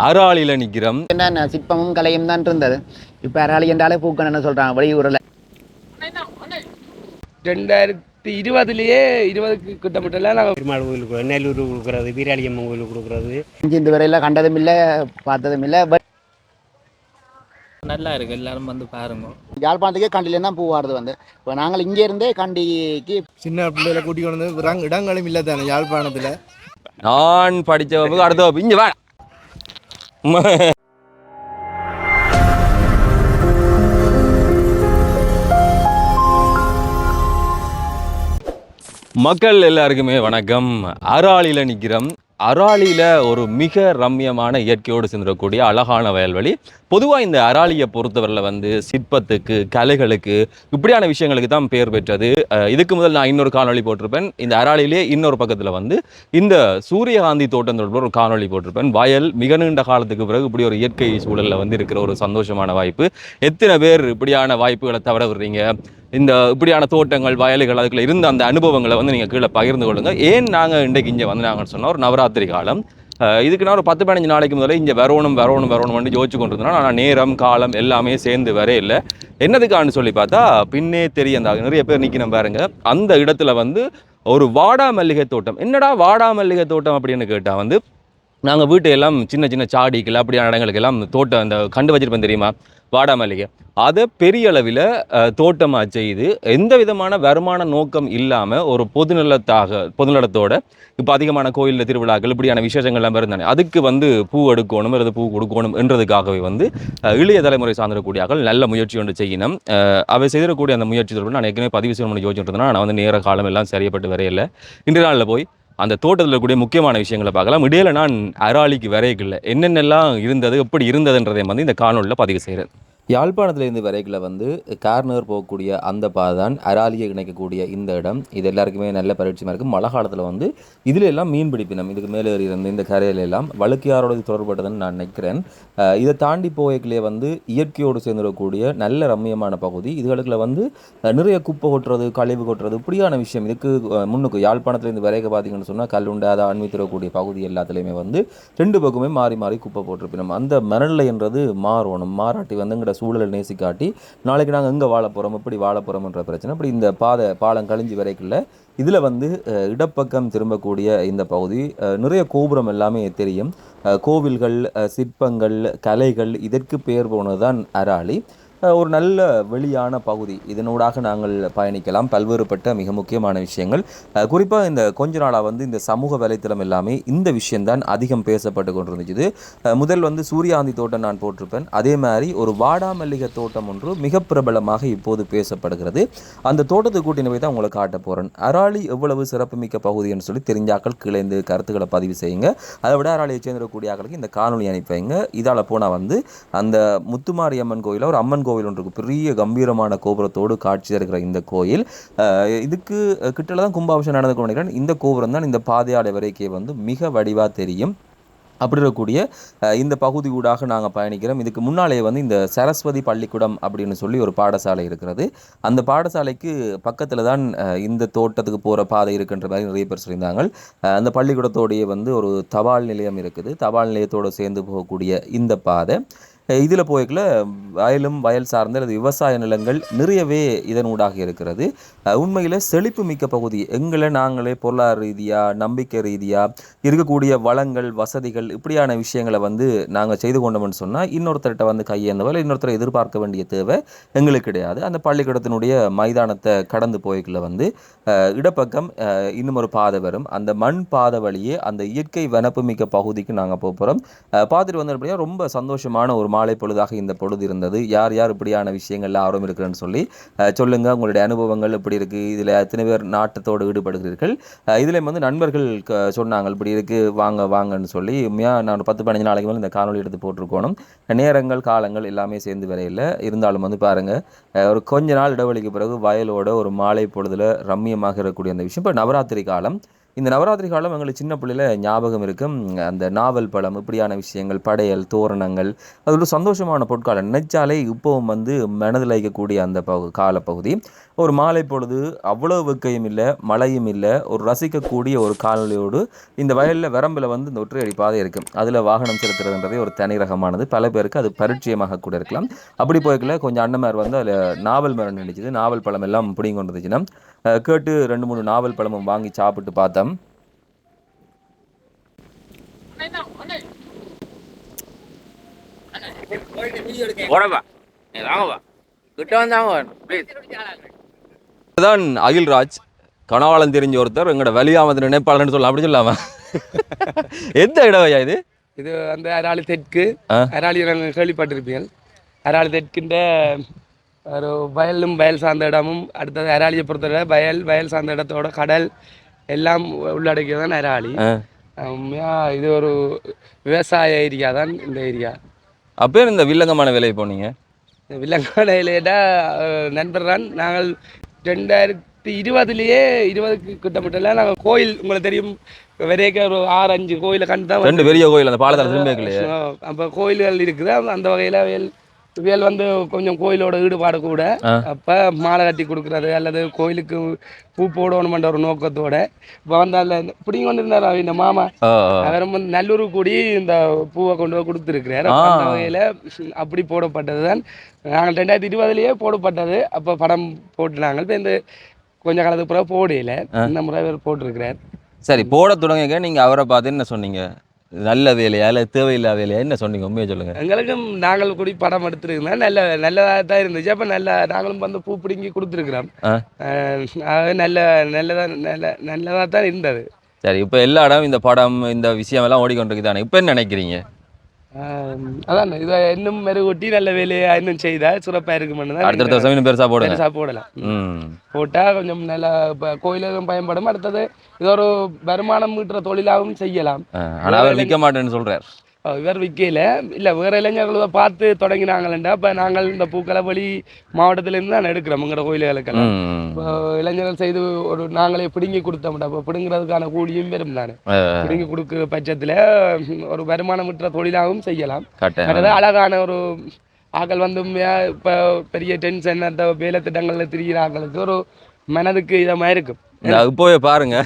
அராலியில் நிற்கிறோம். என்ன சிற்பமும் கலையும் தான் இருந்தது. இப்போ அராலி என்றாலே பூக்கணும்னு சொல்கிறாங்க வெளியூரில். 2020 20க்கு கிட்டமிட்டலாம் நாங்கள் பெருமாள் கோயிலுக்கு நெல்லூர் கொடுக்குறது, வீராளியம்மன் கோயிலுக்கு கொடுக்குறது. இந்த வரையில் கண்டதும் இல்லை பார்த்ததும் இல்லை. பட் நல்லா இருக்குது, எல்லாரும் வந்து பாருங்க. யாழ்ப்பாணத்துக்கே கண்டிலேருந்து தான் பூ வாடுறது வந்து. இப்போ நாங்கள் இங்கே இருந்தே கண்டிக்கு சின்ன பிள்ளைகளை கூட்டி கொண்டு வந்து இடங்களும் இல்லை தானே யாழ்ப்பாணத்தில். நான் படித்த வகுப்பு அடுத்த வகுப்பு இங்கே வா. மக்கள் எல்லாருக்குமே வணக்கம். அராலியில் நிற்கிறோம். அராலியில் ஒரு மிக ரம்மியமான இயற்கையோடு சென்றிடக்கூடிய அழகான வயல்வெளி. பொதுவாக இந்த அராலியை பொறுத்தவரையில் வந்து சிற்பத்துக்கு, கலைகளுக்கு, இப்படியான விஷயங்களுக்கு தான் பெயர் பெற்றது. இதுக்கு முதல் நான் இன்னொரு காணொலி போட்டிருப்பேன். இந்த அராலியிலே இன்னொரு பக்கத்தில் வந்து இந்த சூரியகாந்தி தோட்டம் தொடர்பு ஒரு காணொலி போட்டிருப்பேன். வயல் மிக நீண்ட காலத்துக்கு பிறகு இப்படி ஒரு இயற்கை சூழலில் வந்து இருக்கிற ஒரு சந்தோஷமான வாய்ப்பு. எத்தனை பேர் இப்படியான வாய்ப்புகளை தவற விடுறீங்க? இந்த இப்படியான தோட்டங்கள், வயல்கள், அதுக்குள்ள இருந்த அந்த அனுபவங்களை வந்து நீங்கள் கீழே பகிர்ந்து கொள்ளுங்கள். ஏன் நாங்கள் இன்றைக்கு இங்கே வந்தாங்கன்னு சொன்னால், ஒரு நவராத்திரி காலம். இதுக்கு நான் ஒரு 10-15 நாளைக்கு முதல்ல இங்கே வரணும்னு யோசிச்சு கொண்டிருந்தோம். ஆனால் நேரம் காலம் எல்லாமே சேர்ந்து வரே இல்லை. என்னதுக்கான்னு சொல்லி பார்த்தா பின்னே தெரிய அந்த நிறைய பேர் நிற்கணும் பாருங்க. அந்த இடத்துல வந்து ஒரு வாடா மல்லிகை தோட்டம். என்னடா வாடா மல்லிகை தோட்டம் அப்படின்னு கேட்டால் வந்து நாங்கள் வீட்டு எல்லாம் சின்ன சின்ன சாடிகள் அப்படியான இடங்களுக்கு எல்லாம் தோட்டம் அந்த கண்டு வச்சிருப்பேன் தெரியுமா, வாடா மல்லிகை. அதை பெரிய அளவில் தோட்டமாக செய்து எந்த விதமான வருமான நோக்கம் இல்லாமல் ஒரு பொதுநலத்தோட இப்போ அதிகமான கோயிலில் திருவிழாக்கள் இப்படியான விசேஷங்கள்லாம் இருந்தானே அதுக்கு வந்து பூ எடுக்கணும் அல்லது பூ கொடுக்கணும் என்றதுக்காகவே வந்து இளைய தலைமுறை சார்ந்திருக்கூடியார்கள் நல்ல முயற்சி ஒன்று செய்யணும். அவை செய்திடக்கூடிய அந்த முயற்சி தொடர்பு நான் ஏற்கனவே பதிவு செய்யணும்னு யோசிச்சுட்டு நான் வந்து நேர காலம் எல்லாம் சரியப்பட்டு வரையில்லை. இன்றைய நாளில் போய் அந்த தோட்டத்தில் இருக்கக்கூடிய முக்கியமான விஷயங்களை பார்க்கலாம். இடையில நான் அராலிக்கு வரையக்குள்ள என்னென்னலாம் இருந்தது, எப்படி இருந்ததுன்றதை வந்து இந்த காணொலியில் பதிவு செய்கிறேன். யாழ்ப்பாணத்துலேருந்து வரைகளை வந்து கார்னர் போகக்கூடிய அந்த பாதை தான் அராலியை இணைக்கக்கூடிய இந்த இடம். இது எல்லாருக்குமே நல்ல பரிட்சயமாக இருக்குது. மழை காலத்தில் வந்து இதில் எல்லாம் மீன் பிடிப்பினம் இதுக்கு மேலே இருந்து இந்த கரையில எல்லாம் வழுக்கையாரோட தொடர்பட்டதுன்னு நான் நினைக்கிறேன். இதை தாண்டி போய்களே வந்து இயற்கையோடு சேர்ந்துடக்கூடிய நல்ல ரம்மியமான பகுதி. இதுகளுக்குள்ள வந்து நிறைய குப்பை கொட்டுறது, கழிவு கொட்டுறது இப்படியான விஷயம். இதுக்கு முன்னுக்கு யாழ்ப்பாணத்துலேருந்து வரைக பார்த்தீங்கன்னு சொன்னால் கல்லுண்டை அதை அண்மித்திடக்கூடிய பகுதி எல்லாத்துலேயுமே வந்து 2 பக்கமே மாறி மாறி குப்பை போட்டிருப்பினோம். அந்த மணல் என்றது மாறணும். மாறாட்டி வந்து சூழலை நேசிக்காட்டி நாளைக்கு நாங்கள் எங்கே வாழ போகிறோம், எப்படி வாழ போகிறோம்ன்ற பிரச்சனை. அப்படி இந்த பாலம் கழிஞ்சு வரைக்குள்ள இதில் வந்து இடப்பக்கம் திரும்பக்கூடிய இந்த பகுதி நிறைய கோபுரம் எல்லாமே தெரியும். கோவில்கள், சிற்பங்கள், கலைகள் இதற்கு பெயர் போனது தான் அராலி. ஒரு நல்ல வெளியான பகுதி. இதனூடாக நாங்கள் பயணிக்கலாம். பல்வேறுபட்ட மிக முக்கியமான விஷயங்கள். குறிப்பாக இந்த கொஞ்ச நாளாக வந்து இந்த சமூக வலைத்தளம் எல்லாமே இந்த விஷயம்தான் அதிகம் பேசப்பட்டு கொண்டிருந்துச்சு. முதல் வந்து சூரியகாந்தி தோட்டம் நான் போட்டிருப்பேன். அதே மாதிரி ஒரு வாடா மல்லிகை தோட்டம் ஒன்று மிக பிரபலமாக இப்போது பேசப்படுகிறது. அந்த தோட்டத்தை கூட்டின போய் தான் உங்களை காட்ட போகிறேன். அராலி எவ்வளவு சிறப்புமிக்க பகுதின்னு சொல்லி தெரிஞ்சாக்கள் கீழே இந்த கருத்துக்களை பதிவு செய்யுங்க. அதை விட அராலியை சேர்ந்திருக்கக்கூடிய ஆக்களுக்கு இந்த காணொலி அனுப்பிங்க. இதால் போனால் வந்து அந்த முத்துமாரியம்மன் கோயிலில் ஒரு அம்மன் கோவில் ஒன்று பெரிய கம்பீரமான கோபுரத்தோடு காட்சி இருக்கிற இந்த கோயில். இதுக்கு கிட்டல தான் கும்பாபிஷேகம் நடந்து கொண்டிருக்கிறேன். இந்த கோபுரம் தான் இந்த பாதையாடை வரைக்கும் வந்து மிக வடிவாக தெரியும். அப்படி இருக்கக்கூடிய இந்த பகுதி ஊடாக நாங்கள் பயணிக்கிறோம். இதுக்கு முன்னாலே வந்து இந்த சரஸ்வதி பள்ளிக்கூடம் அப்படின்னு சொல்லி ஒரு பாடசாலை இருக்கிறது. அந்த பாடசாலைக்கு பக்கத்தில் தான் இந்த தோட்டத்துக்கு போகிற பாதை இருக்குன்ற மாதிரி நிறைய பேர் சொல்லியிருந்தாங்க. அந்த பள்ளிக்கூடத்தோடைய வந்து ஒரு தபால் நிலையம் இருக்குது. தபால் நிலையத்தோடு சேர்ந்து போகக்கூடிய இந்த பாதை இதில் போய்க்குள்ள வயலும் வயல் சார்ந்த அல்லது விவசாய நிலங்கள் நிறையவே இதனூடாக இருக்கிறது. உண்மையில் செழிப்பு மிக்க பகுதி. எங்களை நாங்களே பொருளாதார ரீதியாக, நம்பிக்கை ரீதியாக இருக்கக்கூடிய வளங்கள், வசதிகள் இப்படியான விஷயங்களை வந்து நாங்கள் செய்து கொண்டோம்னு சொன்னால் இன்னொருத்தர்கிட்ட வந்து கையேந்தவரை இன்னொருத்தரை எதிர்பார்க்க வேண்டிய தேவை எங்களுக்கு கிடையாது. அந்த பள்ளிக்கூடத்தினுடைய மைதானத்தை கடந்து போய்க்குள்ள வந்து இடப்பக்கம் இன்னும் ஒரு பாதை வரும். அந்த மண் பாதை வழியே அந்த இயற்கை வனப்பு மிக்க பகுதிக்கு நாங்கள் போகிறோம். பார்த்துட்டு வந்து அப்படின்னா ரொம்ப சந்தோஷமான ஒரு மாலை பொழுதாக இந்த பொழுது இருந்தது. யார் யார் இப்படியான விஷயங்கள்ல ஆர்வம் இருக்குன்னு சொல்லி சொல்லுங்க. உங்களுடைய அனுபவங்கள் எப்படி இருக்கு, இதில் எத்தனை பேர் நாட்டத்தோடு ஈடுபடுகிறீர்கள். இதில் வந்து நண்பர்கள் சொன்னாங்க இப்படி இருக்கு வாங்கன்னு சொல்லி. நான் ஒரு 10-15 நாளைக்கு மேலே இந்த காணொலி எடுத்து போட்டிருக்கணும். நேரங்கள் காலங்கள் எல்லாமே சேர்ந்து வரையில் இருந்தாலும் வந்து பாருங்க ஒரு கொஞ்ச நாள் இடைவெளிக்கு பிறகு வயலோட ஒரு மாலை பொழுதுல ரம்மியமாக இருக்கக்கூடிய அந்த விஷயம். இப்போ நவராத்திரி காலம் இந்த நவராத்திரி காலம் எங்களுக்கு சின்ன பிள்ளையில ஞாபகம் இருக்கும். அந்த நாவல் பழம் இப்படியான விஷயங்கள், படையல், தோரணங்கள், அது ஒரு சந்தோஷமான பொற்காலம். நினைச்சாலே இப்போவும் வந்து மனதில் இருக்கக்கூடிய அந்த காலப்பகுதி. ஒரு மாலை பொழுது அவ்வளோ வெக்கையும் இல்லை, மழையும் இல்லை, ஒரு ரசிக்கக்கூடிய ஒரு காலநிலையோடு இந்த வயலில் வரம்பில் வந்து இந்த ஒற்றையடி பாதை இருக்கும். அதில் வாகனம் செலுத்துறதுன்றதே ஒரு தனி ரகமானது. பல பேருக்கு அது பரிச்சயமாக கூட இருக்கலாம். அப்படி போய்க்கல கொஞ்சம் அண்ணமார் வந்து அதில் நாவல் மரம் நினைச்சது, நாவல் பழம் எல்லாம் பிடிங்கி கொண்டு வந்துச்சுன்னா கேட்டு 2-3 நாவல் பழமும் வாங்கி சாப்பிட்டு பார்த்தோம். தான் அகில்ராஜ் கனவாளம் தெரிஞ்ச ஒருத்தர் எங்களோட வலியாமது நினைப்பாளன்னு சொல்லலாம். அப்படி சொல்லாம எந்த இடவையா இது? இது அந்த அராளி தெற்கு அராளி கேள்விப்பட்டிருப்பீர்கள். அராளி தெற்கின்ற ஒரு வயலும் வயல் சார்ந்த இடமும், அடுத்தது அராலியை பொறுத்தவரை வயல் சார்ந்த இடத்தோட கடல் எல்லாம் உள்ளடக்கியதான் அராலி. இது ஒரு விவசாய ஏரியா தான் இந்த ஏரியா. அப்போ இந்த வில்லங்கமான வேலையை போனீங்க? வில்லங்கமான வேலையிடா நண்பர் தான். நாங்கள் 2020 20க்கு கிட்டமிட்டல நாங்கள் கோயில் உங்களுக்கு தெரியும் வரைக்கும் ஒரு 6-5 கோயிலை கண்டு தான் 2 பெரிய கோயில் அந்த பாலத்தில். அப்போ கோயில்கள் இருக்குது. அந்த வகையில் வேல் வந்து கொஞ்சம் கோயிலோட ஈடுபாடு கூட. அப்போ மாலை கட்டி கொடுக்குறது அல்லது கோயிலுக்கு பூ போடணுமென்ற ஒரு நோக்கத்தோட இப்போ வந்து அதில் பிடிங்க கொண்டிருந்தார் இந்த மாமா. அவர் வந்து நல்லூர் கூடி இந்த பூவை கொண்டு போய் கொடுத்துருக்கிறார். அந்த வகையில் அப்படி போடப்பட்டது தான். நாங்கள் 2020 போடப்பட்டது. அப்போ படம் போட்டு நாங்கள் இப்போ இந்த கொஞ்ச காலத்துக்கு பிறகு போடையில இந்த முறை அவர் போட்டிருக்கிறார். சரி, போட தொடங்க நீங்கள் அவரை பார்த்து என்ன சொன்னீங்க? நல்ல வேலையா இல்லை தேவையில்லா வேலையா என்ன சொன்னீங்க? உண்மையை சொல்லுங்கள். எங்களுக்கும் நாங்கள் கூடி படம் எடுத்துருக்கோம். நல்லதாக தான் இருந்துச்சு. அப்போ நாங்களும் வந்து பூ பிடுங்கி கொடுத்துருக்குறோம். நல்லதாக தான் இருந்தது. சரி, இப்போ எல்லா இடம் இந்த படம் இந்த விஷயம் எல்லாம் ஓடிக்கொண்டிருக்கு தானே, இப்போ என்ன நினைக்கிறீங்க? அதான் இதை இன்னும் மெருகூட்டி நல்ல வேலையை இன்னும் செய்தா சிறப்பாக இருக்குமென்னு அடுத்த வருஷம் இன்னும் பெருசாக போடலாம். போட்டால் கொஞ்சம் நல்லா கோயிலும் பயன்படும். அடுத்தது இது ஒரு வருமானம் ஈட்டுற தொழிலாகவும் செய்யலாம். ஆனால் அவர் விற்க மாட்டேன்னு சொல்கிறார். இவர் விற்கல இல்லை, வேறு இளைஞர்களை பார்த்து தொடங்கினாங்களா. இப்போ நாங்கள் இந்த பூக்களை வெளி மாவட்டத்திலேருந்து தான் எடுக்கிறோம் எங்களோட கோயில்களுக்கெல்லாம். இப்போ இளைஞர்கள் செய்து ஒரு நாங்களே பிடுங்கி கொடுத்தோம்டா. இப்போ பிடுங்கிறதுக்கான கூலியும் பெரும் தானே. பிடுங்கி கொடுக்குற பட்சத்தில் ஒரு வருமானம் விட்டுற தொழிலாகவும் செய்யலாம். அழகான ஒரு ஆக்கள் வந்து இப்போ பெரிய டென்ஷன் அந்த வேலை திட்டங்களில் திரிகிற ஆக்களுக்கு ஒரு மனதுக்கு இதமாக இருக்கும். இப்போவே பாருங்க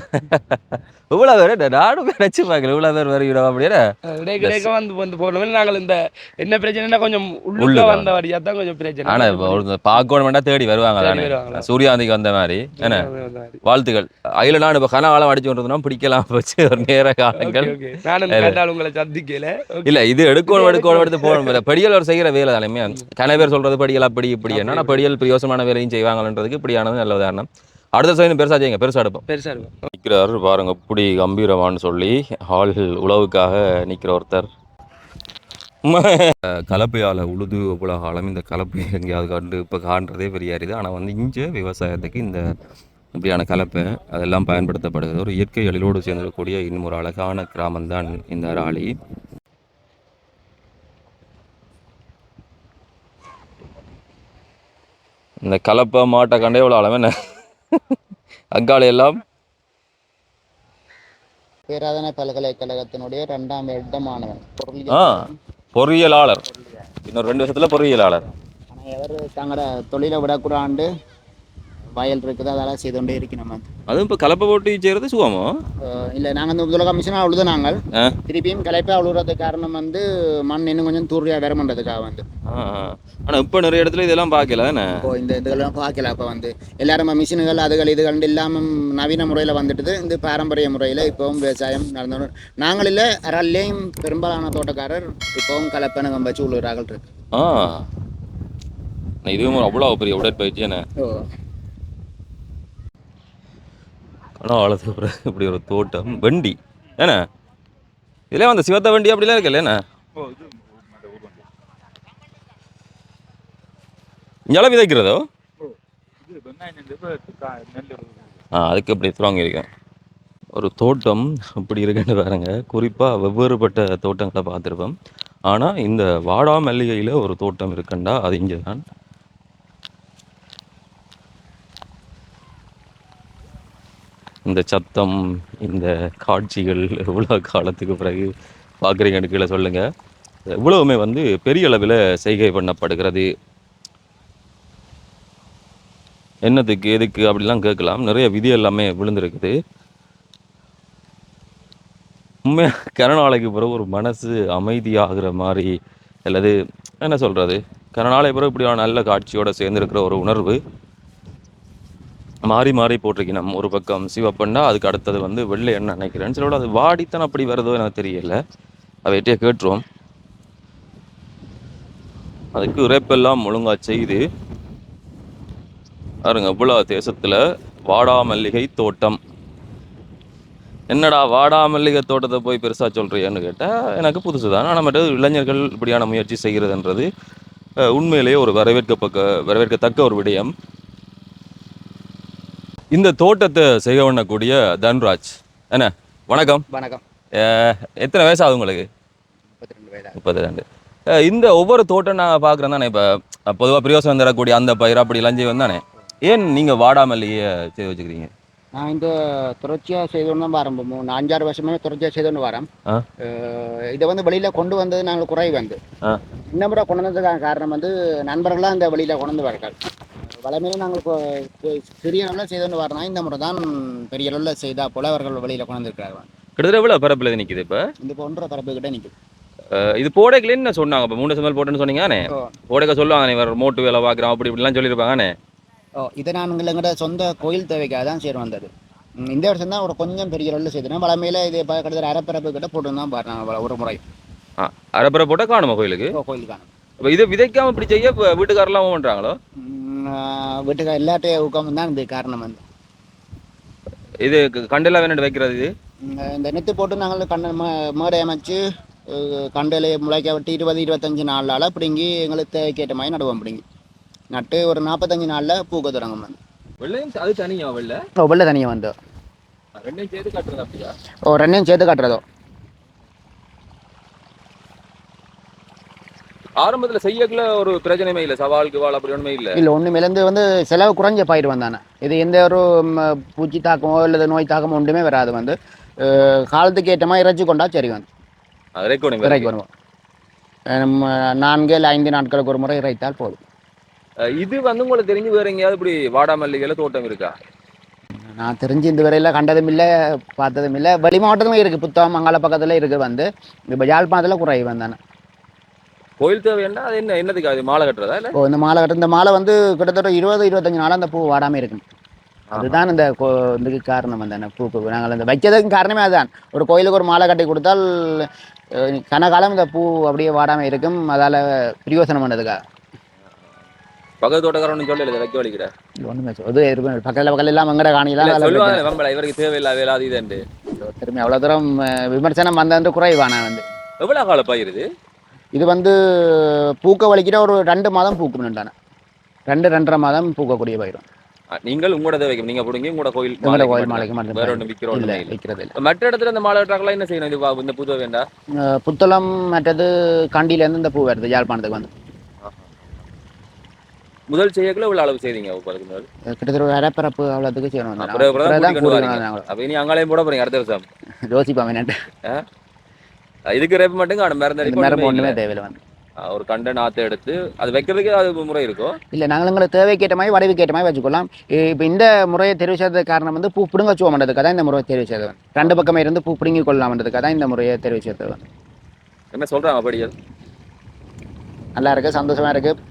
இவ்வளவு பேர் நானும் நினைச்சு பார்க்கல, இவ்வளவு பேர் வருகிறோம் அப்படின்னா இடைக்கிடைக்க வந்து போனோம். நாங்கள் இந்த என்ன பிரச்சனைனா கொஞ்சம் உள்ள வந்த வழியா தான் கொஞ்சம் பிரச்சனை. ஆனா பார்க்கணும் வேண்டாம் தேடி வருவாங்க தானே, சூர்யாந்திக்கு வந்த மாதிரி என்ன. வாழ்த்துக்கள். அதில் நான் இப்போ கனகாலம் அடிச்சு கொண்டிருந்தோம், பிடிக்கலாம் போச்சு ஒரு நேர காலங்கள். நானும் உங்களை சந்திக்கல. இல்ல இது எடுக்கணும் எடுத்து போகணும். படியல் ஒரு செய்கிற வேலை தானே. கன பேர் சொல்றது படியல் அப்படி இப்படி என்ன, படியல் பிரயோசனமான வேலையும் செய்வாங்கன்றதுக்கு இப்படியானது நல்ல உதாரணம். அடுத்த சைன் பெருசாக செய்யுங்க, பெருசாக எடுப்போம். நிற்கிறார் பாருங்க இப்படி கம்பீரமானு சொல்லி ஹால்கள் உழவுக்காக நிற்கிற ஒருத்தர். கலப்பையால் உழுது இவ்வளோ காலம் இந்த கலப்பை எங்கேயாவது கண்டு இப்போ காண்றதே பெரிய அரிது. ஆனால் வந்து இங்கே விவசாயத்துக்கு இந்த இப்படியான கலப்பை அதெல்லாம் பயன்படுத்தப்படுகிறது. ஒரு இயற்கை எழிலோடு சேர்ந்திருக்கக்கூடிய இன்னும் ஒரு அழகான கிராமம் தான் இந்த அராலி. இந்த கலப்பை மாட்டை கண்டே இவ்வளோ அளவு என்ன அங்காளி எல்லாம் பேராதனை பல்கலைக்கழகத்தினுடைய 2ஆம் வருடமானவன் பொறியியலாளர். இன்னொரு 2 வருஷத்துல பொறியியலாளர். ஆனால் எவர் தங்களோட தொழிலை விடக்கூடாண்டு வயல் இருக்குது, அதெல்லாம் செய்து கொண்டே இருக்கணும். அதுவும் இப்போ கலப்பை போட்டு செய்கிறது சுகமோ இல்லை. நாங்கள் இந்த உலக மிஷினாக உழுத நாங்கள் திருப்பியும் கலப்பை உழுறதுக்கு காரணம் வந்து மண் இன்னும் கொஞ்சம் தூரியாக வேற பண்ணுறதுக்காக வந்து. ஆனால் இப்போ நிறைய இடத்துல இதெல்லாம் பார்க்கல தானே. இப்போ இந்த இதெல்லாம் பார்க்கல. இப்போ வந்து எல்லாரும் மிஷின்கள் அதுகள் இதுகள் இல்லாமல் நவீன முறையில் வந்துட்டு இந்த பாரம்பரிய முறையில் இப்போவும் விவசாயம் நடந்து நாங்கள் இல்லை. அராலையும் பெரும்பாலான தோட்டக்காரர் இப்போவும் கலப்பை வச்சு உழுறார்கள் இருக்கு. இதுவும் அவ்வளோ பெரிய உடற்பயிற்சி என்ன. ஆனால் வளர்த்து இப்படி ஒரு தோட்டம் வண்டி ஏன்னா இதெல்லாம் வந்து சிவத்த வண்டி அப்படிலாம் இருக்குல்ல என்ன. இங்கெல்லாம் விதைக்கிறதோ அதுக்கு இப்படி வாங்கி இருக்கேன். ஒரு தோட்டம் இப்படி இருக்குன்னு பாருங்க. குறிப்பாக வெவ்வேறுபட்ட தோட்டங்களை பார்த்துருப்போம். ஆனால் இந்த வாடா மல்லிகையில் ஒரு தோட்டம் இருக்குண்டா அது இங்கே தான். இந்த சத்தம், இந்த காட்சிகள் எவ்வளோ காலத்துக்கு பிறகு பார்க்குறீங்கன்னு கீழே சொல்லுங்கள். இவ்வளவுமே வந்து பெரிய அளவில் செய்கை பண்ணப்படுகிறது. என்னத்துக்கு எதுக்கு அப்படிலாம் கேட்கலாம். நிறைய விதி எல்லாமே விழுந்திருக்குது. உண்மையாக கருநாளைக்கு பிறகு ஒரு மனசு அமைதியாகிற மாதிரி, அல்லது என்ன சொல்கிறது, கருநாளை பிறகு இப்படியான நல்ல காட்சியோடு சேர்ந்துருக்கிற ஒரு உணர்வு மாறி மாறி போட்டிருக்கணும். ஒரு பக்கம் சிவப்பண்ணா, அதுக்கு அடுத்தது வந்து வெள்ளை என்ன நினைக்கிறேன்னு சொல்லி அது வாடித்தான் அப்படி வருதோ எனக்கு தெரியல. அவையிட்டே கேட்டுருவோம். அதுக்கு இறைப்பெல்லாம் ஒழுங்கா செய்து பாருங்க. இவ்வளோ தேசத்தில் வாடாமல்லிகை தோட்டம். என்னடா வாடாமல்லிகை தோட்டத்தை போய் பெருசாக சொல்கிறியான்னு கேட்டால் எனக்கு புதுசு தான். ஆனால் மட்டும் இளைஞர்கள் இப்படியான முயற்சி செய்கிறதுன்றது உண்மையிலேயே ஒரு வரவேற்கத்தக்க ஒரு விடயம். இந்த தோட்டத்தை செய்ய பண்ணக்கூடிய தன்ராஜ் என்ன, வணக்கம். வணக்கம். எத்தனை வயசு ஆகுது உங்களுக்கு? 32 வயது. 32. இந்த ஒவ்வொரு தோட்டம் நான் பார்க்குறேன் தானே. இப்போ பொதுவாக பிரயோசனம் தரக்கூடிய அந்த பயிர் அப்படி லஞ்சம் வந்தானே, ஏன் நீங்கள் வாடாமல்லியை செய்து வச்சுக்கிறீங்க? நான் இந்த தொடர்ச்சியாக செய்து தான் ஆரம்பம் 5-6 வருஷமே தொடர்ச்சியாக செய்து வரேன். இதை வந்து வெளியில் கொண்டு வந்தது நாங்கள் குறை வந்து இந்த முறை கொண்டு வந்ததுக்கான காரணம் வந்து நண்பர்களாக இந்த வெளியில் கொண்டு வந்து வரக்கால் வளமையில நாங்கள் சிறிய அளவில் செய்து வரணும். இந்த முறை தான் பெரிய அளவில் செய்தால் போல அவர்கள் வெளியில் கொண்டு வந்திருக்கிறார்கள். கிட்டத்தட்ட எவ்வளோ பரப்பில் இது நிற்குது? இப்போ இந்த 1.5 பரப்பு கிட்ட நிற்குது. இது போடைக்கலன்னு சொன்னாங்க. இப்போ 3 செம்மல் போட்டேன்னு சொன்னீங்கண்ணே. போடைக்க சொல்லுவாங்க, நீ வேறு மோட்டு வேலை பார்க்குறான் அப்படி இப்படிலாம் சொல்லியிருப்பாங்கண்ணே. இதை நான் எங்கள்கிட்ட சொந்த கோயில் தேவைக்காக தான் சரி வந்தது. இந்த வருஷம் தான் ஒரு கொஞ்சம் பெரிய அளவில் செய்தேன். வளமையில இது கிட்டத்தட்ட அரைப்பரப்பு கிட்ட போட்டு தான் பாருங்க ஒரு முறை. அரைப்பரை போட்டால் காணுமா கோயிலுக்கு? கோயிலுக்கு காணும். இப்போ இதை விதைக்காமல் இப்படி செய்ய வீட்டுக்காரெல்லாம் பண்ணுறாங்களோ? வீட்டுக்கார எல்லாட்டையும் ஊக்கம் தான் இது காரணம் வந்து. இது கண்டெல்லாம் வேணும் வைக்கிறது. இது இந்த நெத்து போட்டு நாங்கள் மேடை அமைச்சு கண்டையில முளைக்க விட்டு 20-25 நாளால் பிடுங்கி எங்களுக்கு கேட்ட மாதிரி நடுவோம். பிடுங்கி நட்டு ஒரு 45 நாளில் பூக்க தொடங்கும் வந்து. வெள்ளையும் அது தனியாக வெள்ளை வெள்ளை தனியாக வந்து ரெண்டையும் சேர்த்து காட்டுறது அப்படியா? ரெண்டையும் சேர்த்து காட்டுறதோ. ஆரம்பத்தில் செய்யக்குள்ள ஒரு பிரச்சனையுமே இல்லை, சவாலுக்கு வாழ் அப்படி ஒன்றுமே இல்லை. இல்லை ஒன்றும் இழந்து வந்து செலவு குறைஞ்ச பயிர் வந்தானே. இது எந்த ஒரு பூச்சி தாக்கமோ இல்லை நோய் தாக்கமோ ஒன்றுமே வராது வந்து. காலத்துக்கு ஏற்ற மாதிரி இறைச்சி கொண்டா சரி வந்து இறைக்கு வருவோம். 4 இல்லை 5 நாட்களுக்கு ஒரு முறை இறைத்தால் போதும். இது வந்து உங்களுக்கு தெரிஞ்சு வேற எங்கேயாவது இப்படி வாடாமல்லிகையில் தோட்டம் இருக்கா? நான் தெரிஞ்சு இந்த வரையில் கண்டதும் இல்லை, பார்த்ததும் இல்லை. வெளி மாவட்டத்துமே இருக்குது. புத்தகம் மங்காள பக்கத்தில் இருக்குது வந்து. இப்போ யாழ்ப்பாணத்தில் குறை வந்தானே. கோயில் தேவைன்னா அது என்னதுக்கு? அது மாலை கட்டுறதா இல்லை? இந்த மாலை கட்டுற இந்த மாலை வந்து கிட்டத்தட்ட 20-25 நாளாக அந்த பூ வாடாமல் இருக்கும். அதுதான் இந்த இதுக்கு காரணம் வந்தானே. பூக்கு நாங்கள் இந்த வைக்கிறதுக்கு காரணமே அதுதான். ஒரு கோயிலுக்கு ஒரு மாலை கட்டி கொடுத்தால் கனகாலம் இந்த பூ அப்படியே வாடாமல் இருக்கும். அதால் பிரயோசனம் பண்ணதுக்காக. பக்கத்து தோட்டக்காரன் சொல்லல வைக்க வலிக்கிற ஒன்றுமே அது இருக்கும். பக்கத்தில் எல்லாம் வெங்கட காணிலாம் இவருக்கு தேவையில்லை வேலை அது இதுண்டு திரும்பி அவ்வளோ தூரம் விமர்சனம் வந்த குறைவான வந்து. எவ்வளோ கால பயிருது இது வந்து பூக்க வலிக்கிற ஒரு 2 மாதம் பூக்கும். 2-2.5 மாதம் பூக்கக்கூடிய பயிரும். நீங்கள் உங்களோட வைக்கும், நீங்கள் பிடிங்க உங்களோட கோயில் மாலைக்கு வேற ஒன்று விற்கிறோம் விற்கிறது இல்லை. மற்ற இடத்துல இந்த மாலை கட்டுறாங்களா என்ன செய்யணும்? இது இந்த புது வேண்டாம் புத்தளம் மற்றது கண்டியிலேருந்து இந்த பூ வருது யாழ்ப்பாணத்துக்கு வந்து. முதல் செய்யக்குள்ள இவ்வளோ அளவு செய்றீங்க? கிட்டத்தட்ட ஒரு அரைப்பரப்பு அவ்வளோத்துக்கு செய்யணும். அப்போ இனி அங்காலையும் போட போறீங்க அடுத்த வருஷம்? யோசிப்பாங்க. இதுக்கு ரேப்பு மட்டும் காணும், மரம் ஒன்றுமே தேவையில்லை வந்து. ஒரு கண்டை நாற்று எடுத்து அது வைக்கிறதுக்கு அது முறை இருக்கும். இல்லை நாங்கள் எங்களை தேவைக்கேற்ற மாதிரி வடிவுக்கு ஏற்ற மாதிரி வச்சுக்கலாம். இப்போ இந்த முறையை தெரிவு செய்ததுக்கு காரணம் வந்து பூ பிடுங்க வச்சுவோம்ன்றதுக்காக தான் இந்த முறையை தெரிவு செய்தது. 2 பக்கமே இருந்து பூ பிடுங்கி கொள்ளலாம்ன்றதுக்காக தான் இந்த முறையை தெரிவு செய்தது. என்ன சொல்கிறாங்க அப்படியே? நல்லா இருக்குது, சந்தோஷமாக இருக்குது,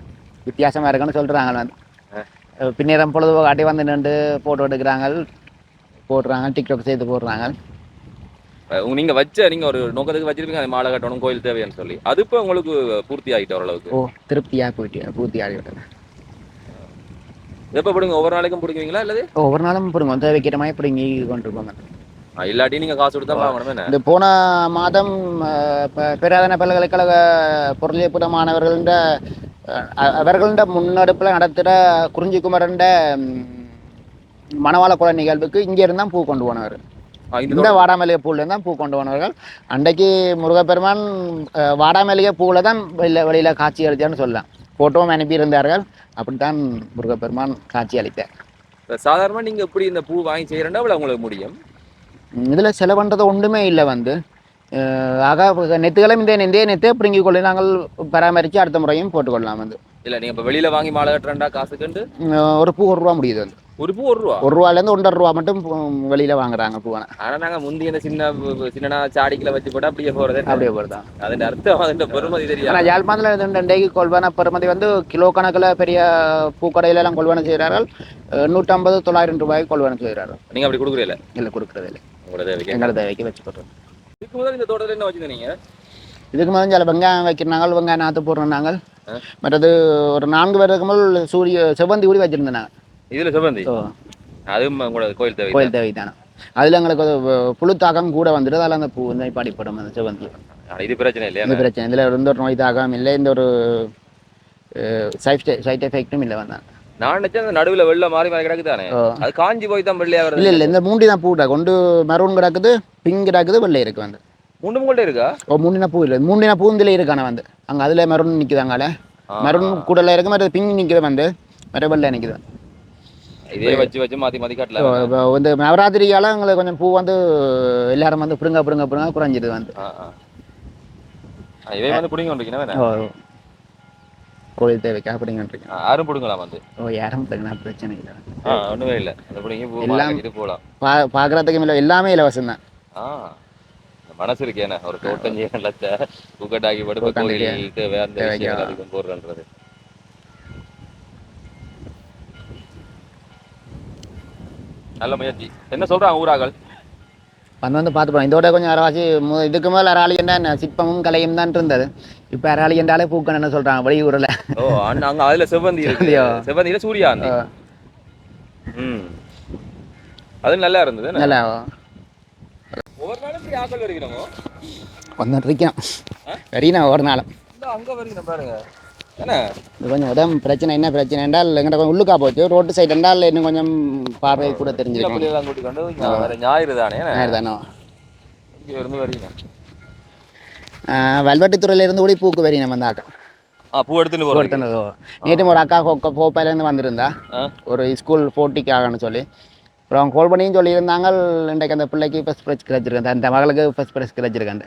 வித்தியாசமாக இருக்குன்னு சொல்கிறாங்க வந்து. பின்னேறம் பொழுதுபோக்காட்டி வந்து நின்று ஃபோட்டோ எடுக்கிறாங்க, போடுறாங்க, டிக்டாக் செய்து போடுறாங்க. நீங்கள் நீங்கள் ஒரு நோக்கத்துக்கு வச்சிருப்பீங்க அது மாலை கட்டணும் கோயில் தேவைன்னு சொல்லி. அது இப்போ உங்களுக்கு பூர்த்தி ஆகிட்டு ஓரளவுக்கு? திருப்தியாக போயிட்டு பூர்த்தி ஆகிவிட்டது. எப்போ பிடிங்க? ஒவ்வொரு நாளைக்கும் பிடிக்குவீங்களா இல்லை? ஒவ்வொரு நாளும் பிடிங்க, தேவைக்கிற மாதிரி பிடிங்கி கொண்டிருப்பாங்க. இல்லாட்டி நீங்கள் காசு கொடுத்தா வாங்கணும். இந்த போன மாதம் பேராதன பல்கலைக்கழக பொருளியப்புற மாணவர்கள அவர்கள முன்னெடுப்பில் நடத்துகிற குறிஞ்சிக்குமரன் மணவாள குல நிகழ்வுக்கு இங்கே இருந்தால் பூ கொண்டு போனவர். இந்த வாடாமல்லிகை பூவில் தான் பூ கொண்டு போனவர்கள். அன்றைக்கு முருகப்பெருமான் வாடாமல்லிகை பூவில் தான் வெளியில் காட்சி அளித்தார்னு சொல்லலாம். ஃபோட்டோவும் அனுப்பியிருந்தார்கள். அப்படித்தான் முருகப்பெருமான் காட்சி அளித்தார். இப்ப சாதாரணமா நீங்க எப்படி இந்த பூ வாங்கி செய்யறேன்னா அவ்வளவு உங்களுக்கு முடியும். இதில் செலவு பண்ணுறது ஒன்றுமே இல்லை வந்து ஆக நெத்துகளும் இந்த நெத்தை பிடுங்கிக் கொள்ளி நாங்கள் பராமரித்து அடுத்த முறையும் போட்டுக்கொள்ளலாம் வந்து. இல்ல நீங்க இப்ப வெளியில வாங்கி மாலை கட்டுறா காசுக்குண்டு ஒரு பூ ₹1 முடியுது வந்து. ஒரு பூ ₹1. ₹1 1.5 மட்டும் வெளியில் வாங்குறாங்க பூவான. ஆனா நாங்க முந்தி இந்த சின்ன சாடிக்குள்ள வச்சு போட்டா அப்படியே போறது அப்படியே போடுதான். அதன் அர்த்தம் அதன் பெருமதி தெரியாது. ஆனால் யாழ்ப்பாணத்தில் ரெண்டைக்கு கொள்வன பெருமதி வந்து கிலோ கணக்கில் பெரிய பூக்கடையில எல்லாம் கொள்வனை செய்கிறார்கள். 850 ₹900 கொள்வனை செய்கிறார்கள். நீங்க அப்படி கொடுக்குறீங்களா? இல்லை கொடுக்குறது இல்லை, உங்களோட தேவைக்கு எங்களோட தேவைக்கு வச்சு போடுறோம். இதுக்கு முதல்ல இந்த தோட்டத்தில் என்ன வச்சுருந்தீங்க? இதுக்கு முதல் சில வெங்காயம் வைக்கிறாங்க, வெங்காயம் நாற்று போடுறோம் நாங்கள். மற்றது ஒரு 4 வருடத்துக்கு முதல் செவ்வந்தி ஊடி வச்சுருந்தேன் நாங்கள். இதுல செவ்வந்தி அதுவும் உங்களோட கோயில் தேவை. கோயில் தேவை தானே. அதில் எங்களுக்கு புழு தாக்கம் கூட வந்துடுது. அதில் அந்த பூ வந்து பாடிப்படும் அந்த செவ்வந்தி. இது பிரச்சனை இல்லையா? இந்த பிரச்சனை இதில் எந்த ஒரு நோய் தாக்கம் இல்லை, இந்த ஒரு சைட் எஃபெக்டும் இல்லை வந்தாங்க. நான் நினைச்சேன் அந்த நடுவில் வெள்ளை மாறி மாறி கிடக்கு தானே, அது காஞ்சி போய் தான் வெள்ளையா வருது. இல்லை இல்லை, இந்த மூண்டி தான் பூ கிடக்கு. ஒன்று மெரூன் கிடக்குது, பிங்க் கிடக்குது, வெள்ளை இருக்கு வந்து. மூணு உங்கள்கிட்ட இருக்கா? மூண்டினா பூ இல்லை, மூண்டினா பூ இதில் இருக்கானே வந்து. அங்கே அதில் மெரூன் நிற்குதாங்கால, மெரூன் கூடல இருக்கு, மற்ற பிங்க் நிற்குது வந்து, மற்ற வெள்ளை நிற்குது. இதே வச்சு மாற்றி மாற்றி காட்டல. வந்து நவராத்திரியால் எங்களுக்கு கொஞ்சம் பூ வந்து எல்லாரும் வந்து பிடுங்க குறைஞ்சிது வந்து. இவை வந்து பிடிங்க கொண்டிருக்கீங்க கோயில் தேவைக்காக பிடிங்கிட்டு யாரும் பிடுங்கலாம் வந்து. யாரும் பிடிக்கலாம், பிரச்சனை இல்லை. ஒன்றுமே இல்லை, அந்த பிடிங்க பூ எல்லாம் இது போகலாம். பார்க்குறதுக்கும் இல்லை, எல்லாமே இலவசம் தான். மனசு இருக்கேண்ணே ஒரு தோட்டம் லட்ச பூக்கட்டாக்கி படுப்ப கோயில் தேவை அந்த விஷயம் அதிகம் போடுறன்றது. நல்ல முயற்சி. என்ன சொல்றாங்க ஊராக்கள்? வந்து பார்த்து போனோம். இதோட கொஞ்சம் அரைவாசி இதுக்கு மேலே அராளி என்றா சிற்பமும் கலையும் தான் இருந்தது. இப்போ அராளி என்றாலே பூக்கணும் என்ன சொல்கிறாங்க வெளியூரில். ஓ அங்கே அதில் செவ்வந்தி இருக்கு, செவ்வந்தியில் சூர்யாந்தி. அது நல்லா இருந்தது. நல்லா ஒவ்வொரு நாளும் இப்படி ஆக்கள் வருகிறோமோ வந்துட்டு இருக்கோம் வரீனா ஒரு நாளும் அங்கே வருகிறோம் பாருங்க. என்ன இது கொஞ்சம் உடம்பு பிரச்சனை, என்ன பிரச்சனை என்றால் எங்கிட்ட கொஞ்சம் உள்ளுக்கா போச்சு. ரோட்டு சைடு என்றால் இன்னும் கொஞ்சம் பார்வை கூட தெரிஞ்சிருக்கோம். கூட்டிக்கொண்டு ஞாயிறு தானே தானோ இங்கே இருந்து வரீங்க. வல்வெட்டித்துறையிலேருந்து கூட பூக்கு வரி நம்ம அந்த அக்கா பூ எடுத்துன்னு போகிறோம். நேற்று ஒரு அக்கா கோப்பாயிலேருந்து வந்திருந்தா ஒரு ஸ்கூல் போட்டிக்காகன்னு சொல்லி. அப்புறம் அவங்க கால் பண்ணியும் சொல்லியிருந்தாங்க இன்றைக்கு அந்த பிள்ளைக்கு ஃபஸ்ட் ப்ரைஸ் கிடைச்சிருக்கேன், அந்த மகளுக்கு ஃபஸ்ட் ப்ரைஸ் கிடைச்சிருக்கேன்.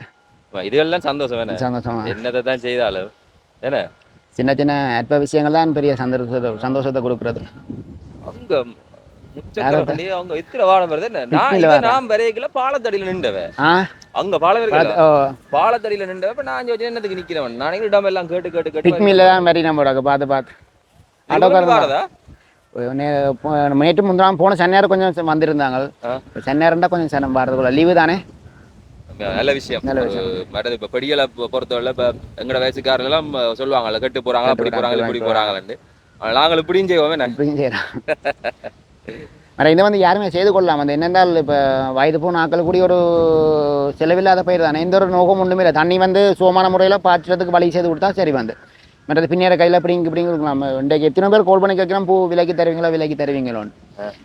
இதுகள்லாம் சந்தோஷம் வேணும், சந்தோஷமா என்னதை தான் செய்தாலும் ஏன்னா சின்ன சின்ன அற்ப விஷயங்கள் தான் பெரிய சந்தோஷத்தை கொடுக்குறது. அவங்க அவங்க இத்திர வாழம் வருது. நான் வரையக்குள்ள பாலத்தடியில் நின்றவன் அங்க பாலத்தடியில நின்றவ. நான் என்னத்துக்கு நிக்கிறவன் நான் இடம் எல்லாம் கேட்டு கேட்டு கேட்டு தான் வரி நம்ம பார்த்து ஆட்டோக்காரதா நேற்று முந்தாம் போன சனியார் கொஞ்சம் வந்திருந்தாங்க. சனியார்ண்டா கொஞ்சம் சனம் பாடுறதுக்குள்ள லீவு தானே. நல்ல விஷயம். இப்போ பெடிகளை பொறுத்தவரை இப்போ எங்களோட வயசுக்காரர்கள் எல்லாம் சொல்லுவாங்கல்ல கெட்டு போறாங்களா அப்படி போறாங்களா இப்படி போறாங்கன்னு. நாங்கள் இப்படியும் செய்வோமே. இப்படியும் செய்யறோம். வேறு இதை வந்து யாருமே செய்து கொள்ளலாம். அந்த என்னென்றால் இப்போ வயது போன ஆக்கள் கூடிய ஒரு செலவில்லாத பயிர் தானே. எந்த ஒரு நோக்கம் ஒன்றுமே இல்லை. தண்ணி வந்து சுகமான முறையில் பாய்ச்சறதுக்கு வழி செய்து கொடுத்தா சரி வந்து. மற்றது பின்னேற கையில் இப்படிங்க கொடுக்கலாம். இன்றைக்கு எத்தனை பேர் கால் பண்ணி கேட்குறோம் பூ விலைக்கு தருவீங்களோன்னு.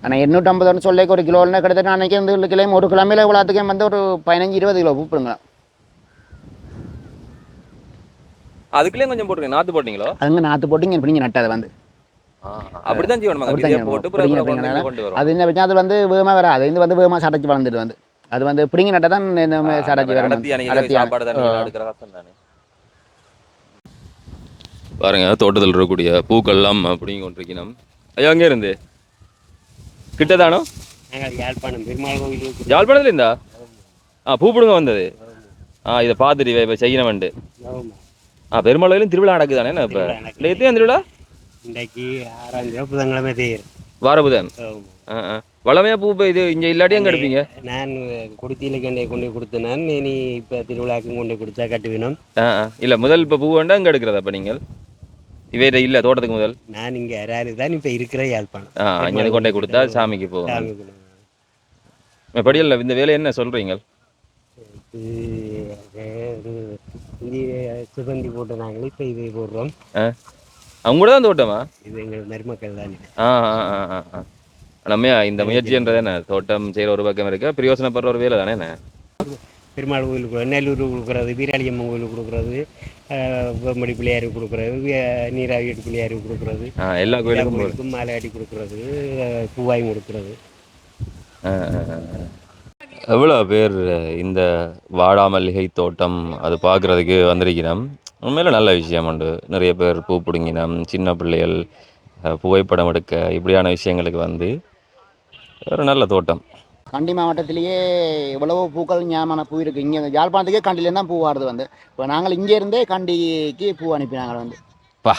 ஆனால் 850 சொல்லிக்கு ஒரு கிலோன்னு கிட்டத்தட்ட அன்றைக்கி வந்து கிலோயும் ஒரு கிலோமையில் இவ்வளோத்துக்கே வந்து ஒரு 15-20 கிலோ பூ பிடுங்கலாம். அதுக்குள்ளே கொஞ்சம் போட்டுருங்க. நாற்று போட்டிங்களோ? அதுங்க நாற்று போட்டு பிடிங்க நட்டாது வந்து அப்படிதான் செய்யணும். அது என்ன பிரச்சனை, அது வந்து வேகமாக வராது. இது வந்து வேகமாக சடைச்சி வளர்ந்துட்டு வந்து அது வந்து பிடிங்க நட்டை தான் சடைச்சி வரும். பாருங்க தோட்டத்தில் இருக்கக்கூடிய பூக்கள்லாம் அப்படிங்க கொண்டிருக்கணும். ஐயா அங்கே இருந்து கிட்டதானோ யாழ்ப்பாணத்துல இருந்தா பூ பிடுங்க வந்தது. இதை பார்த்துட்டு இப்போ செய்யணும் வந்து. பெருமாள் கோயிலும் திருவிழா நடக்குதானே. இப்போ இல்லை எத்தனை திருவிழா? இன்றைக்கு 6ஆம் தேதி புதன்கிழமை தேர் வாரபுதன். வளமையா பூ இது இங்கே இல்லாட்டி எங்கே எடுப்பீங்க? நான் குடித்தியில கொண்டு கொடுத்தேன். நீ இப்போ திருவிழாக்கும் கொண்டு கொடுத்தா கட்டுவினோம். இல்லை முதல் இப்போ பூ வேண்டாம் இங்கே எடுக்கிறதா? இப்போ நீங்கள் இவே இல்லை தோட்டத்துக்கு முதல் நான் இங்கே யாரு தான் இப்போ இருக்கிற யாழ்ப்பாணம் இங்கே கொண்டே கொடுத்தா சாமிக்கு போவோம். படியல்ல இந்த வேலை என்ன சொல்கிறீங்க? சுகந்தி போட்டு நாங்களே இப்போ இது போடுறோம். அவங்க கூட தான் தோட்டமா? இது எங்கள் மருமக்கள் தான். நம்ம இந்த முயற்சின்றது என்ன தோட்டம் செய்கிற ஒரு பக்கம் இருக்க பிரயோசனப்படுற ஒரு வேலை தானே. என்ன பெருமாள் கோயிலுக்கு நெல்லூர் கொடுக்குறது, வீராளியம்மன் கோயிலுக்கு கொடுக்குறது, வேம்படி பிள்ளையாருக்கு கொடுக்குறது, நீராவி பிள்ளையாருக்கு கொடுக்குறது, எல்லா எல்லா கோயிலுக்கும் போகுது. கோயிலுக்கும் மாலை ஆட்டி கொடுக்குறது, பூவாயும் கொடுக்குறது. எவ்வளோ பேர் இந்த வாடாமல்லிகை தோட்டம் அது பார்க்குறதுக்கு வந்திருக்கிறோம். உண்மையில நல்ல விஷயம் உண்டு. நிறைய பேர் பூ பிடுங்கினம், சின்ன பிள்ளைகள் புகைப்படம் எடுக்க இப்படியான விஷயங்களுக்கு வந்து ஒரு நல்ல தோட்டம். கண்டி மாவட்டத்திலேயே எவ்வளவோ பூக்கள் ஞாபகம் பூ இருக்குது. இங்கே யாழ்ப்பாணத்துக்கே கண்டிலேருந்து தான் பூ வாடுது வந்து. இப்போ நாங்கள் இங்கே இருந்தே கண்டிக்கு பூ அனுப்பினாங்க வந்து. பா,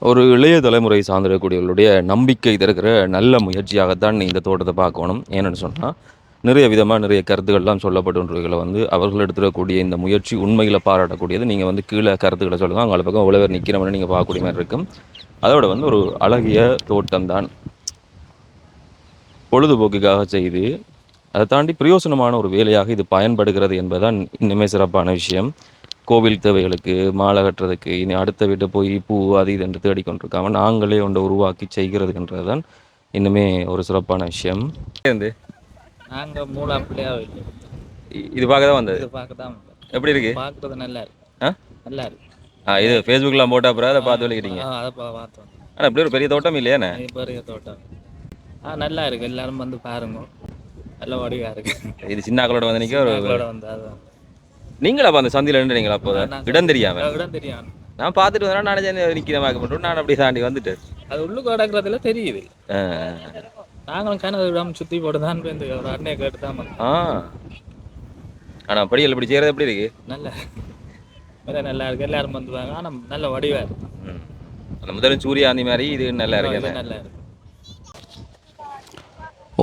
ஒரு இளைய தலைமுறை சார்ந்திருக்கக்கூடியவர்களுடைய நம்பிக்கை தருகிற நல்ல முயற்சியாகத்தான் இந்த தோட்டத்தை பார்க்கணும். ஏன்னு சொன்னால் நிறைய விதமாக நிறைய கருத்துக்கள்லாம் சொல்லப்பட்டுன்றதுகளை வந்து அவர்கள் எடுத்துடக்கூடிய இந்த முயற்சி உண்மையில் பாராட்டக்கூடியது. நீங்கள் வந்து கீழே கருத்துக்களை சொல்லுங்கள். அவங்கள பக்கம் எவ்வளோ பேர் நிற்கிறவன்னு நீங்கள் பார்க்கக்கூடிய மாதிரி இருக்கும். அதோட வந்து ஒரு அழகிய தோட்டம் தான், பொழுதுபோக்குக்காக செய்து அதை தாண்டி பிரயோசனமான ஒரு வேலையாக இது பயன்படுகிறது என்பதுதான் இன்னுமே சிறப்பான விஷயம். கோவில் தேவைகளுக்கு, மாலை கட்டுறதுக்கு, இனி அடுத்த வீட்டை போய் பூ அது இது என்று தேடிக்கொண்டிருக்காம நாங்களே ஒன்றை உருவாக்கி செய்கிறதுன்றது தான் இன்னுமே ஒரு சிறப்பான விஷயம். நாங்க மூலா பிள்ளையாக இல்லை, இது பார்க்க தான் வந்தது. இது பார்க்க தான் வந்தோம். எப்படி இருக்கு? பார்க்குறது நல்லா இருக்கு. ஆ நல்லா இருக்கு. இது ஃபேஸ்புக்கில் போட்ட அப்புறம் அதை பார்த்து வெளிக்கிட்டீங்க. அதை பார்த்தோம். ஆனால் இப்படி ஒரு பெரிய தோட்டம் இல்லையானே? பெரிய தோட்டம். நல்லா இருக்கு. எல்லாரும் வந்து பாருங்க, நல்ல வடிவா இருக்கு. இது சின்னாக்களோட வந்து நிற்க ஒரு வந்து அதான். நீங்களா அப்போ அந்த சந்தியில் நின்றீங்களா? அப்போ இடம் தெரியாம இடம் தெரியும். நான் பார்த்துட்டு வந்தேன். நான் நிற்கிற பார்க்க மாட்டோம். நான் அப்படி தாண்டி வந்துட்டேன். அது உள்ளுக்கு கிடக்குறதுல தெரியுது. நாங்களும் கிணறு விடாம சுற்றி போட்டு தான் ஒரு அண்ணையை கேட்டு தான் வந்தோம். ஆனால் படிகள் இப்படி செய்கிறது எப்படி இருக்கு? நல்லா இருக்கு. எல்லாரும் வந்துவாங்க. ஆனால் நல்ல வடிவா இருக்கு. அந்த முதலும் சூரியாந்தி மாதிரி இது நல்லா இருக்கு. நல்லா இருக்கு.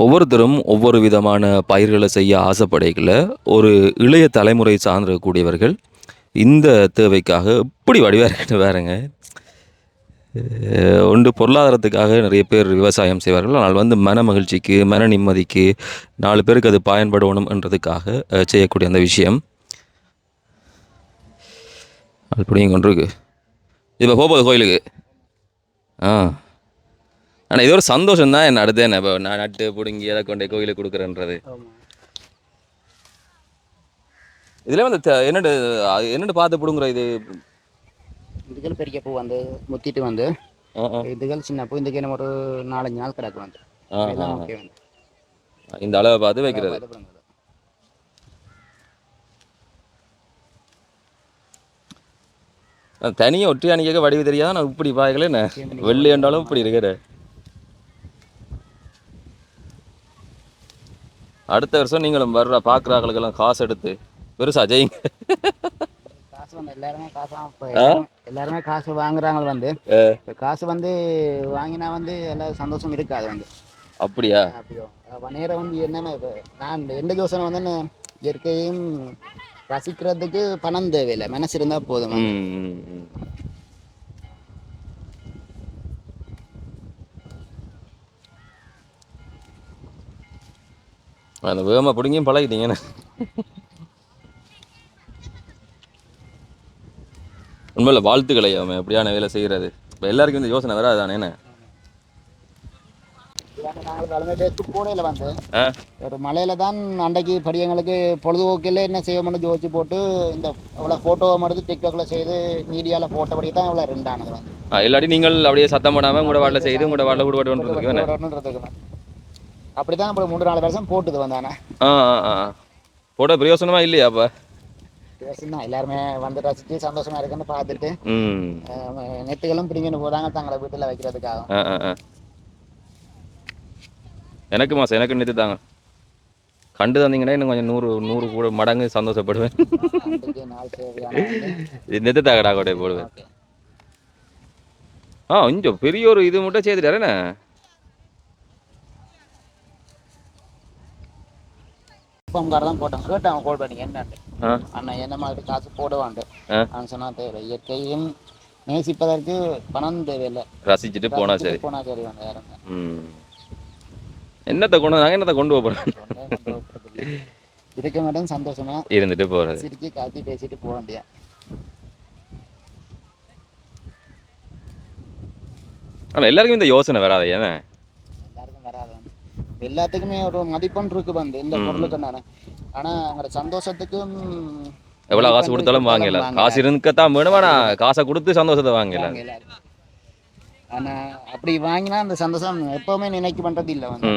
ஒவ்வொருத்தரும் ஒவ்வொரு விதமான பயிர்களை செய்ய ஆசைப்படைகள ஒரு இளைய தலைமுறை சார்ந்திருக்கக்கூடியவர்கள் இந்த தேவைக்காக இப்படி வடிவாக இருக்கட்டும் வேறுங்க. ஒன்று பொருளாதாரத்துக்காக நிறைய பேர் விவசாயம் செய்வார்கள். ஆனால் வந்து மன மகிழ்ச்சிக்கு, மன நிம்மதிக்கு, 4 பேருக்கு அது பயன்படணும்ன்றதுக்காக செய்யக்கூடிய அந்த விஷயம் அப்படியும் கொண்டிருக்கு. இப்போ போகுது கோயிலுக்கு. ஆனால் இது ஒரு சந்தோஷம் தான். என்ன அடுத்து என்ன இப்போ நான் நட்டு பிடுங்கி அதை கொண்டே கோயிலுக்கு கொடுக்குறேன்றது. இதில் வந்து என்னென்னு பார்த்து பிடுங்குற இது இதுகள் பெரிய பூ வந்து முத்திட்டு வந்து இதுகள் சின்ன பூ. இதுக்கு என்ன ஒரு 4-5 நாள் கிடக்கு வந்து. ஓகே வந்து இந்த அளவை பார்த்து வைக்கிறது. தனியாக ஒற்றி அணிக்க வடிவு தெரியாத நான் இப்படி பாய்களே என்ன வெள்ளி என்றாலும் இப்படி இருக்கிற. அடுத்த வருஷம் நீங்களும் வர்ற பார்க்குறாங்களுக்கெல்லாம் காசு எடுத்து பெருசா ஜெயிங்க. காசு வந்து எல்லாருமே காசு வாங்குறாங்க வந்து. காசு வந்து வாங்கினா வந்து எல்லாம் சந்தோஷம் இருக்காது வந்து. அப்படியா? நேரம் வந்து என்னன்னா நான் எந்த யோசனை வந்து இயற்கையும் ரசிக்கிறதுக்கு பணம் தேவையில்லை, மனசு இருந்தா போதும். அந்த வேகமாக பிடிங்கியும் பழகிட்டீங்கன்னு. உண்மையில் வாழ்த்துக்களை அவன் எப்படியான வேலை செய்கிறது. இப்போ எல்லாருக்கும் இந்த யோசனை வராது தானே? என்ன போடையில வந்து ஒரு மலையில தான் அன்றைக்கு படியங்களுக்கு பொழுதுபோக்கில் என்ன செய்வோம்னு யோசிச்சு போட்டு இந்த இவ்வளோ ஃபோட்டோவை மட்டும் டிக்டாக்ல செய்து மீடியாவில் போட்டபடி தான் இவ்வளோ ரெண்டானது வந்து. இல்லாட்டி நீங்கள் அப்படியே சத்தம் போடாமல் உங்களோட வாட்டில் செய்து உங்களோட வாட்டில் விடுபடுன்றதுக்கு அப்படிதான் நம்ம 3-4 வருஷம் போட்டுது வந்தானே. போட பிரயோசனமா இல்லையா? அப்போ பிரயோசனம் எல்லாருமே வந்து ரசித்து சந்தோஷமா இருக்குன்னு பார்த்துட்டு நெத்துகளும் பிடிங்கன்னு போதாங்க தங்களை வீட்டில் வைக்கிறதுக்காக. எனக்கு மாசம் எனக்கு நெத்து தாங்க கண்டு தந்தீங்கன்னா இன்னும் கொஞ்சம் 100 கூட மடங்கு சந்தோஷப்படுவேன். நெத்து தாக்கடா கூட போடுவேன். கொஞ்சம் பெரிய ஒரு இது மட்டும் செய்துட்டாரேண்ணே. தான் போட்டோம். கேட்டான் கோல் பண்ணி என்னண்டு அண்ணா என்ன மாதிரி காசு போடுவாண்டு. நான் சொன்னா தேவை, இயற்கையும் நேசிப்பதற்கு பணம் தேவையில்லை, ரசிச்சுட்டு போனா சரி வந்து யாருங்க என்னத்தை கொண்டு போறோம். இருக்க மாட்டேன் சந்தோஷமா இருந்துட்டு போறது, சிரிச்சு காத்தி பேசிட்டு போக வேண்டிய. ஆனா எல்லாருக்கும் இந்த யோசனை வராது. ஏன்னா எல்லாருக்கும் வராது. எல்லாத்துக்குமே ஒரு மதிப்பெண் இருக்கு வந்து இந்த பொருளுக்கு. நானே ஆனால் எங்களோட சந்தோஷத்துக்கும் எவ்வளோ காசு கொடுத்தாலும் வாங்கலாம். காசு இருக்கத்தான் வேணும், ஆனால் காசை கொடுத்து சந்தோஷத்தை வாங்கலாம். ஆனால் அப்படி வாங்கினா அந்த சந்தோஷம் எப்போவுமே நினைக்க பண்ணுறது இல்லை வந்து.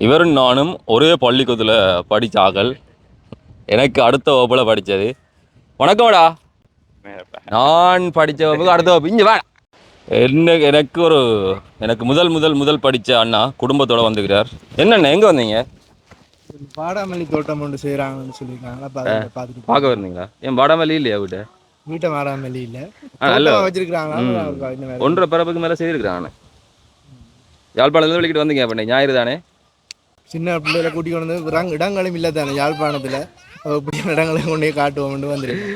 இவரும் நானும் ஒரே பள்ளிக்கூடத்தில் படித்த ஆக்கள். எனக்கு அடுத்த வகுப்பில் படித்தது. வணக்கம்டா. நான் படித்த வகுப்புக்கு அடுத்த வகுப்பு இங்கே வேணாம். எனக்கு முதல் படித்த அண்ணா குடும்பத்தோட வந்துக்கிறார். என்னண்ணா எங்கே வந்தீங்க? வாடாமல்லி தோட்டம் ஒன்று செய்கிறாங்கன்னு சொல்லியிருக்காங்க. பார்த்துட்டு பார்க்க வந்தீங்களா? ஏன் வாடாமல்லி இல்லையா வீட்டை வாடாமல்லி இல்லை நல்ல வச்சிருக்கிறாங்களா? 1.5 பரப்புக்கு மேலே செய்திருக்கிறாங்க. யாழ்ப்பாணத்துலேருந்து வெளிக்கிட்டு வந்தீங்க அப்போ ஞாயிறு தானே? சின்ன பிள்ளைகளை கூட்டி கொண்டு வந்து இடங்களும் இல்லை தானே யாழ்ப்பாணத்தில். இடங்களையும் கொண்டே காட்டுவோம்னு வந்துருக்கு.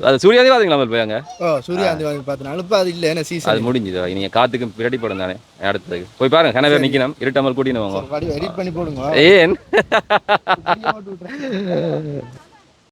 அது சூர்யாதே பார்த்தீங்களா போய் அங்கே? சூர்யாந்தி வாங்கி பார்த்தேன். இப்போ அது இல்லை என்ன சீசன் அது முடிஞ்சுது. நீங்கள் காத்துக்கு பின்னாடி படம் தானே அடுத்ததுக்கு போய் பாருங்க. கனவே நிற்கணும். இருட்டாமல் கூட்டின்னு வாங்க. எடிட் பண்ணி போடுங்க. ஏன்